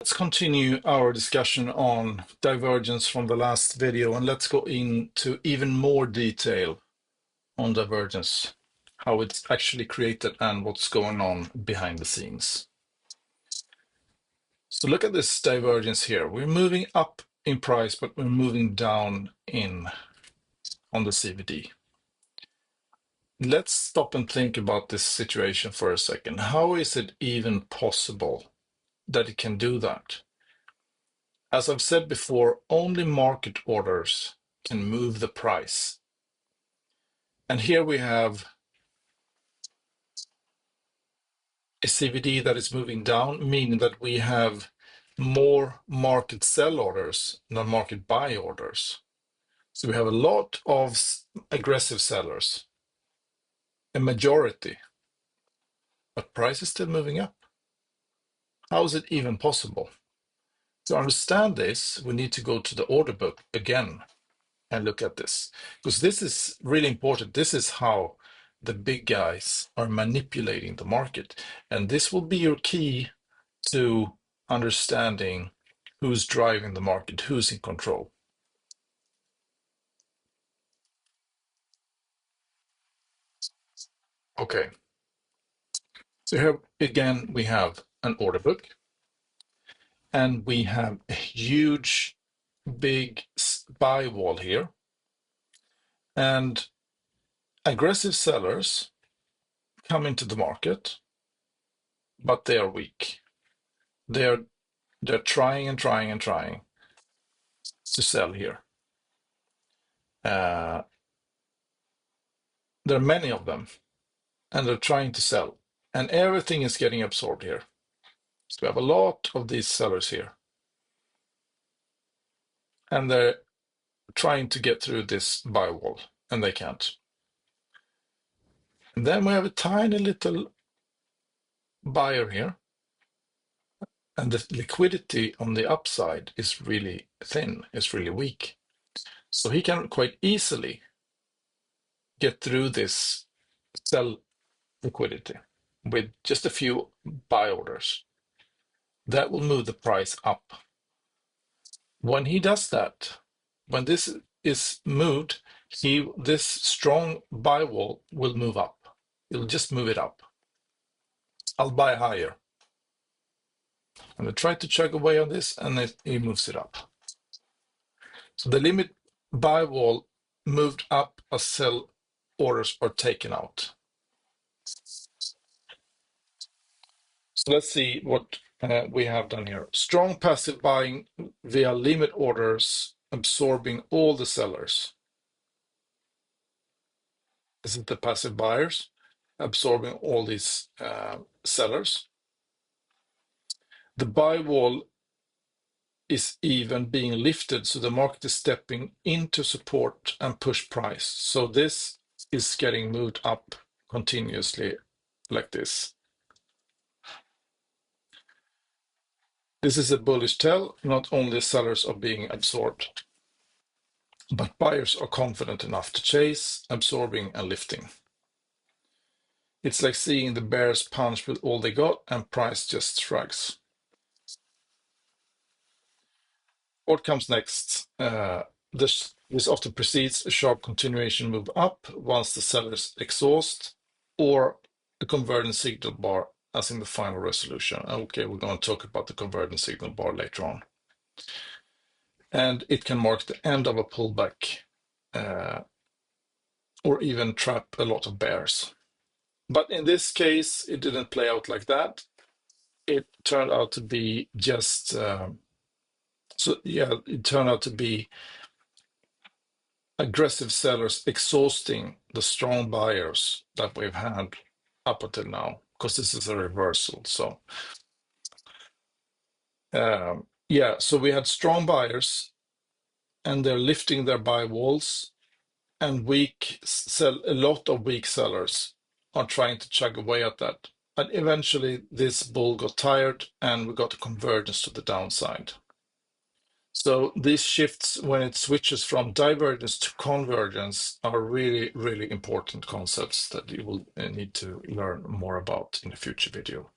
Let's continue our discussion on divergence from the last video, and let's go into even more detail on divergence, how it's actually created and what's going on behind the scenes. So look at this divergence here. We're moving up in price, but we're moving down on the CVD. Let's stop and think about this situation for a second. How is it even possible that it can do that? As I've said before, only market orders can move the price. And here we have a CVD that is moving down, meaning that we have more market sell orders than market buy orders. So we have a lot of aggressive sellers, a majority, but price is still moving up. How is it even possible? To understand this, we need to go to the order book again and look at this, because this is really important. This is how the big guys are manipulating the market, and this will be your key to understanding who's driving the market, who's in control. Okay, so here again we have an order book, and we have a huge big buy wall here, and aggressive sellers come into the market, but they are weak. They're trying and trying and trying to sell here. There are many of them, and they're trying to sell, and everything is getting absorbed here. So we have a lot of these sellers here, and they're trying to get through this buy wall, and they can't. And then we have a tiny little buyer here, and the liquidity on the upside is really thin, it's really weak. So he can quite easily get through this sell liquidity with just a few buy orders. That will move the price up. When he does that, when this is moved, this strong buy wall will move up. It'll just move it up. I'll buy higher. I'm going to try to chug away on this, and he moves it up. So the limit buy wall moved up as sell orders are taken out. So let's see what we have done here. Strong passive buying via limit orders, absorbing all the sellers. This is the passive buyers absorbing all these sellers. The buy wall is even being lifted, so the market is stepping into support and push price. So this is getting moved up continuously like this. This is a bullish tell. Not only sellers are being absorbed, but buyers are confident enough to chase, absorbing and lifting. It's like seeing the bears punch with all they got and price just shrugs. What comes next? This often precedes a sharp continuation move up once the sellers exhaust, or a convergence signal bar as in the final resolution. Okay, we're going to talk about the convergence signal bar later on. And it can mark the end of a pullback or even trap a lot of bears. But in this case, it didn't play out like that. It turned out to be just, it turned out to be aggressive sellers exhausting the strong buyers that we've had up until now, because this is a reversal. So, so we had strong buyers, and they're lifting their buy walls, and a lot of weak sellers are trying to chug away at that. But eventually, this bull got tired, and we got a convergence to the downside. So these shifts, when it switches from divergence to convergence, are really, really important concepts that you will need to learn more about in a future video.